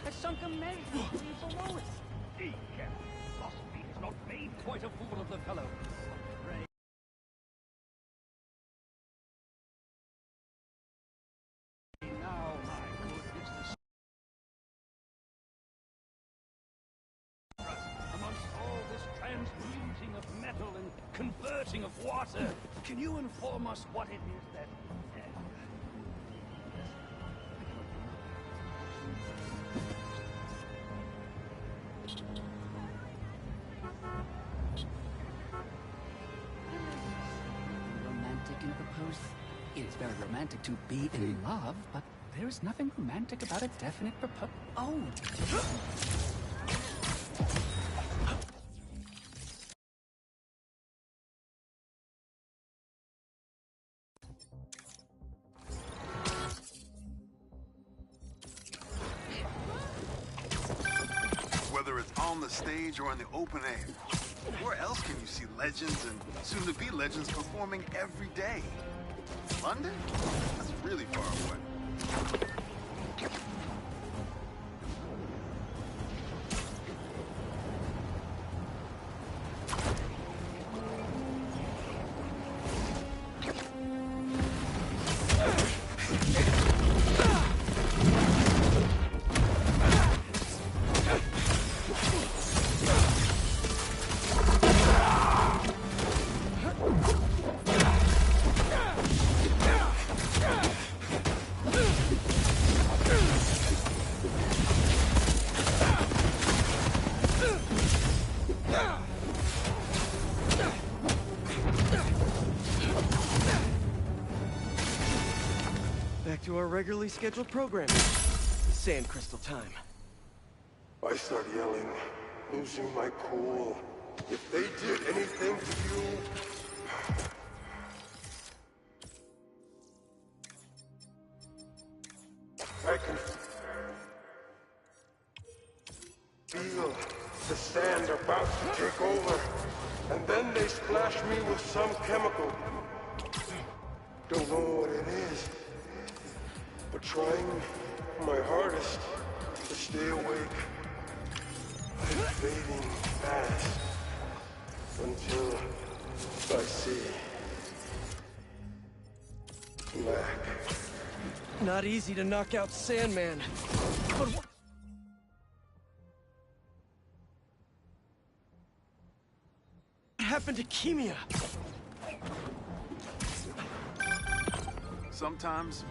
has sunk immeasurably below it. Be careful. Philosophy has not made quite a fool of the fellow. Now, my good Mr. Amongst all this transmuting of metal and converting of water, can you inform us what it is that... Romantic and propose. It is very romantic to be in love, but there is nothing romantic about a definite proposal. Oh! Whether it's on the stage or in the open air, where else can you see legends and soon-to-be legends performing every day? London? That's really far away. Back to our regularly scheduled programming. Sand crystal time. I start yelling, losing my cool. If they did anything to you... I can feel the sand about to take over, and then they splash me with some chemical. Don't know what it is, but trying my hardest to stay awake. I'm fading fast until I see black. Not easy to knock out Sandman. But what happened to Keemia? Sometimes,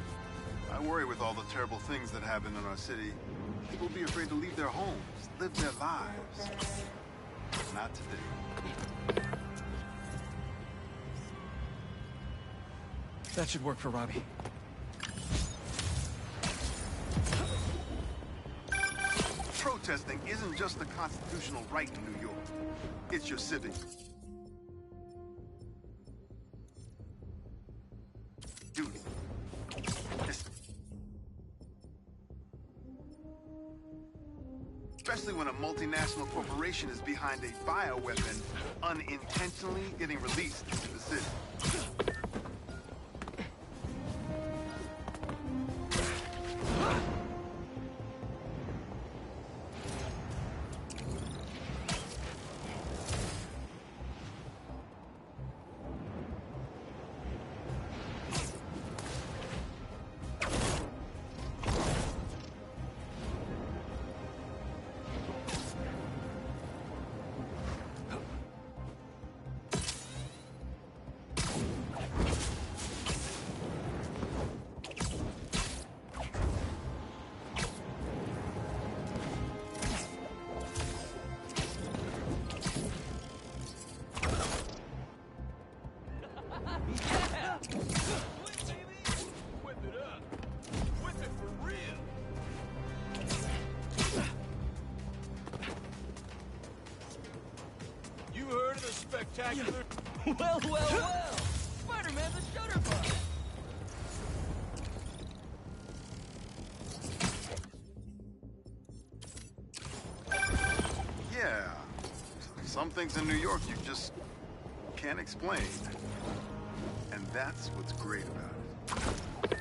I worry with all the terrible things that happen in our city. People be afraid to leave their homes, live their lives. Not today. That should work for Robbie. Protesting isn't just a constitutional right in New York. It's your civic duty. Especially when a multinational corporation is behind a bioweapon unintentionally getting released into the city. Spectacular. Well, well, well! Spider-Man the Shutterbug! Yeah. Some things in New York you just can't explain. And that's what's great about it.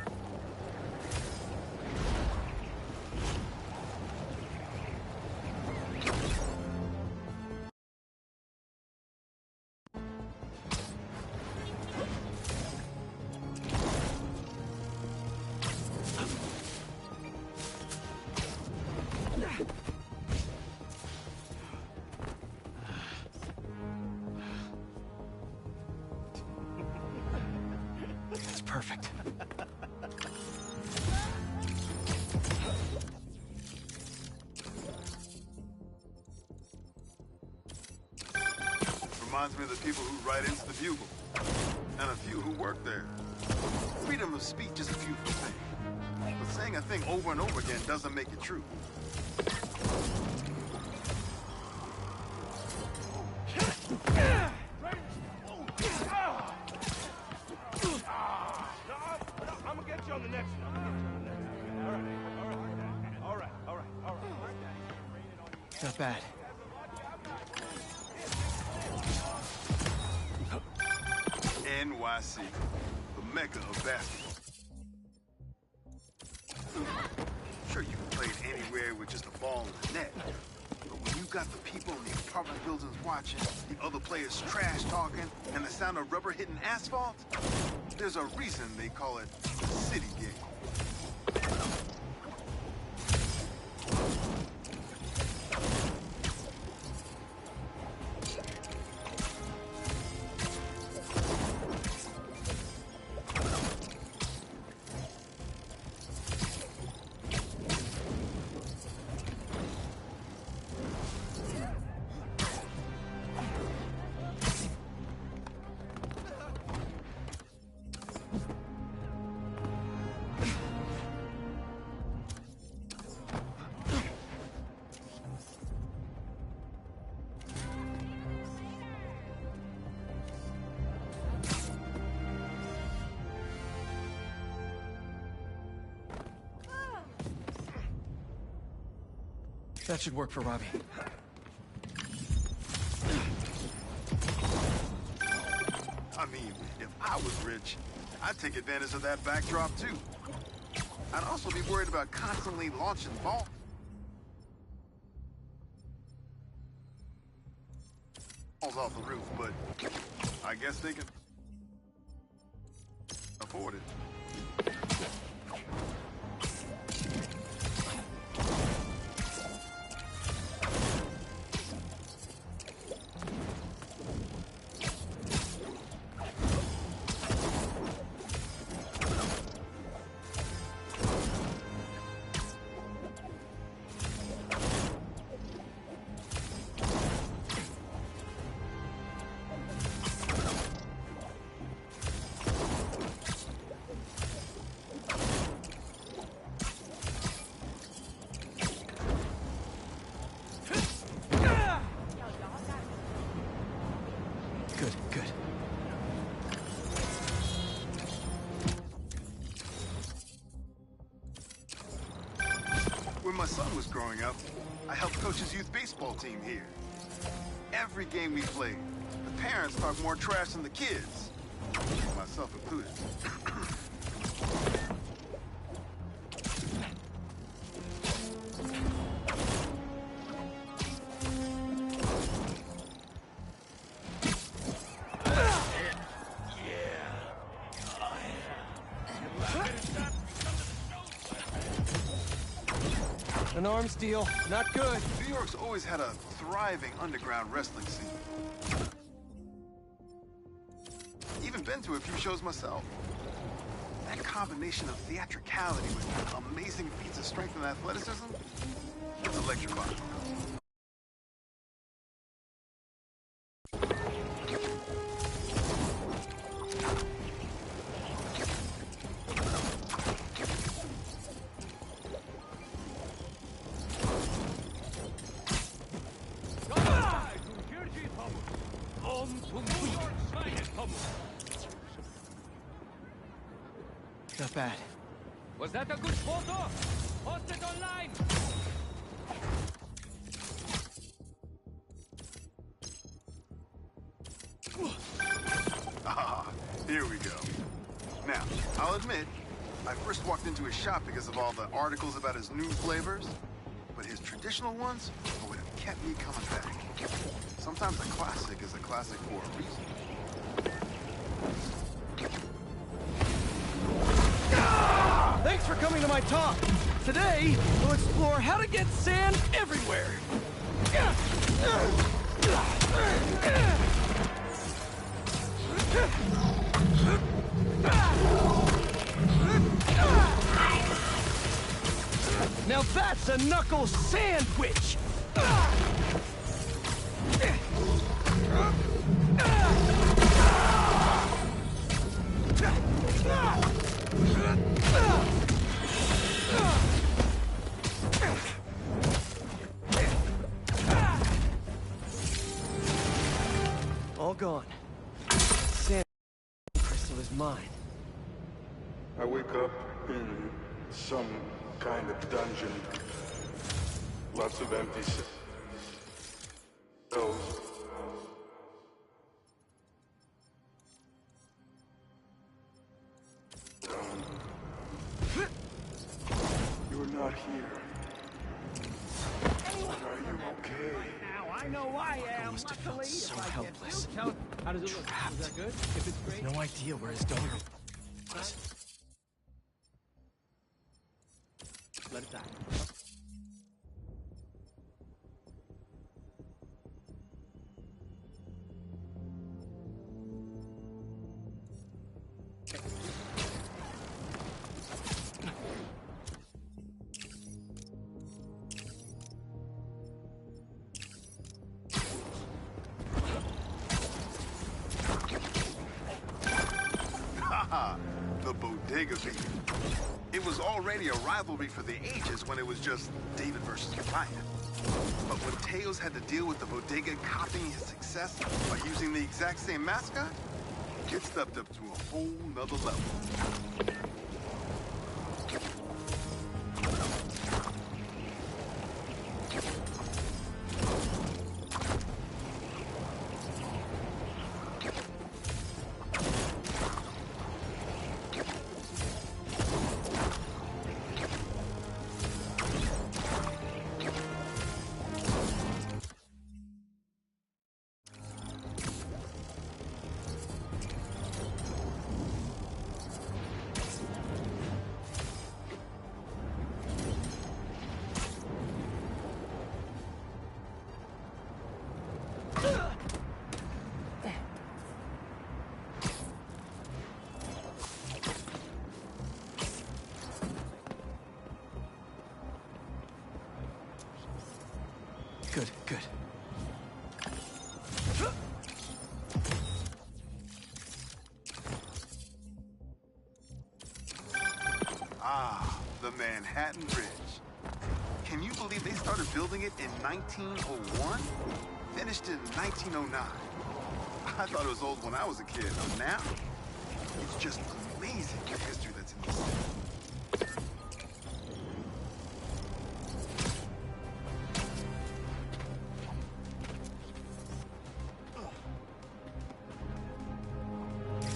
Reminds me of the people who write into the Bugle. And a few who work there. Freedom of speech is a beautiful thing. But saying a thing over and over again doesn't make it true. I'm gonna get you on the next one. All right. Not bad. NYC, the mecca of basketball. Sure, you can play it anywhere with just a ball in the net. But when you got the people in the apartment buildings watching, the other players trash talking, and the sound of rubber hitting asphalt, there's a reason they call it the city game. That should work for Robbie. I mean, if I was rich, I'd take advantage of that backdrop too. I'd also be worried about constantly launching balls off the roof, but I guess they can afford it. Good. When my son was growing up, I helped coach his youth baseball team here. Every game we played, the parents talked more trash than the kids, myself included. An arms deal. Not good. New York's always had a thriving underground wrestling scene. Even been to a few shows myself. That combination of theatricality with amazing feats of strength and athleticism, it's electrifying. Not bad. Was that a good photo? Post it online! Ah, here we go. Now, I'll admit, I first walked into his shop because of all the articles about his new flavors, but his traditional ones would have kept me coming back. Sometimes a classic is a classic for a reason. Thanks for coming to my talk. Today, we'll explore how to get sand everywhere. Now that's a knuckle sandwich! gone. Sand crystal is mine. I wake up in some kind of dungeon. Lots of empty cells. You're not here. Are you okay? Now I know I am. must have felt so helpless. How does it look? Is that good? If it's great. No idea where his daughter was. Let it die. The Bodega Beef. It was already a rivalry for the ages when it was just David versus Goliath. But when Tails had to deal with the Bodega copying his success by using the exact same mascot, it stepped up to a whole nother level. Good, good. Ah, the Manhattan Bridge. Can you believe they started building it in 1901? Finished in 1909. I thought it was old when I was a kid. Now, it's just amazing the history that's in this city.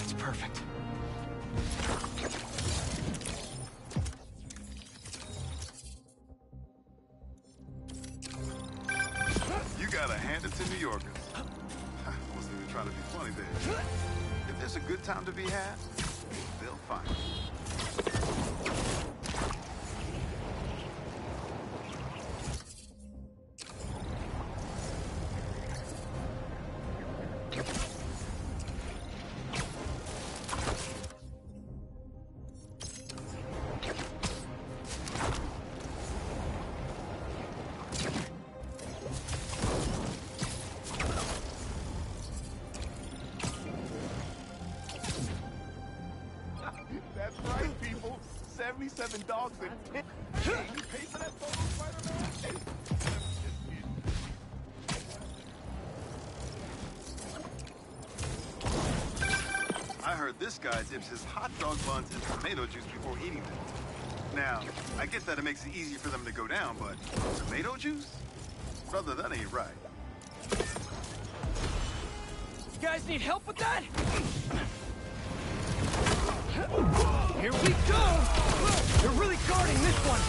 It's perfect. You gotta hand it to New Yorkers. I wasn't even trying to be funny there. If there's a good time to be had, they'll find it. That's right, people. 77 dogs and 10. Hey, you paid for that photo, Spider-Man? I heard this guy dips his hot dog buns in tomato juice before eating them. Now, I get that it makes it easier for them to go down, but tomato juice? Brother, that ain't right. You guys need help with that? Here we go! They're really guarding this one!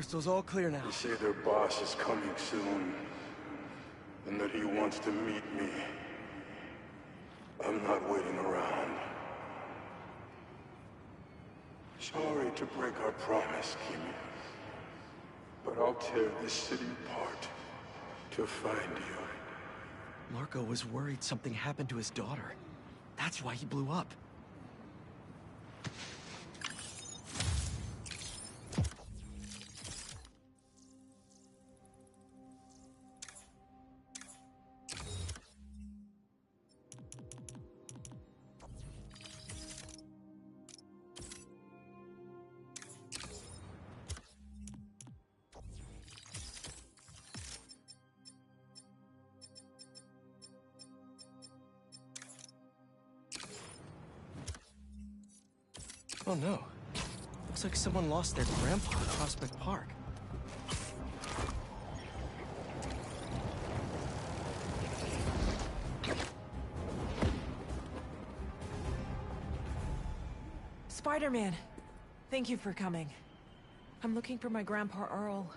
Crystal's all clear now. They say their boss is coming soon, and that he wants to meet me. I'm not waiting around. Sorry to break our promise, Kimi, but I'll tear this city apart to find you. Marco was worried something happened to his daughter. That's why he blew up. Oh no. Looks like someone lost their grandpa at Prospect Park. Spider-Man, thank you for coming. I'm looking for my Grandpa Earl.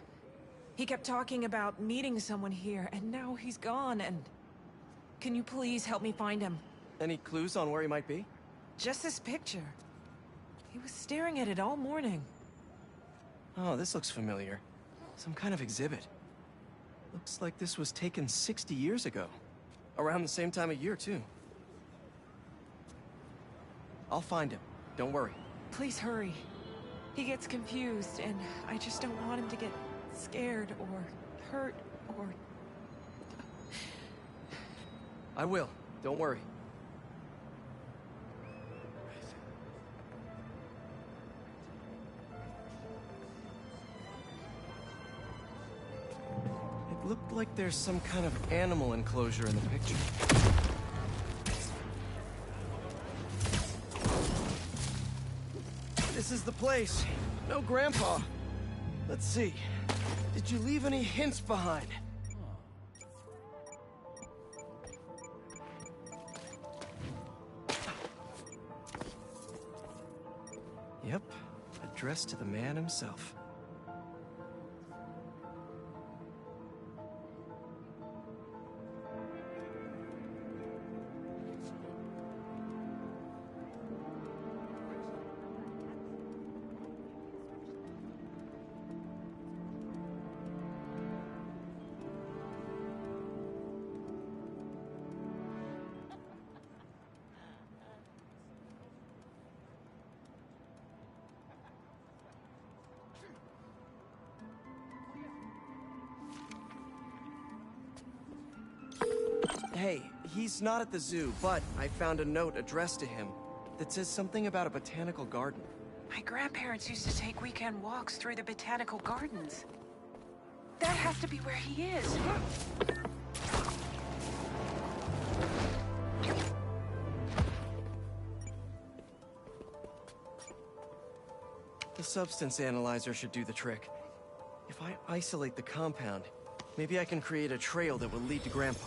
He kept talking about meeting someone here, and now he's gone, and... Can you please help me find him? Any clues on where he might be? Just this picture. He was staring at it all morning. Oh, this looks familiar. Some kind of exhibit. Looks like this was taken 60 years ago. Around the same time of year, too. I'll find him. Don't worry. Please hurry. He gets confused, and I just don't want him to get scared or hurt or... I will. Don't worry. It looked like there's some kind of animal enclosure in the picture. This is the place. No Grandpa. Let's see. Did you leave any hints behind? Yep. Addressed to the man himself. Hey, he's not at the zoo, but I found a note addressed to him that says something about a botanical garden. My grandparents used to take weekend walks through the botanical gardens. That has to be where he is. The substance analyzer should do the trick. If I isolate the compound, maybe I can create a trail that will lead to Grandpa.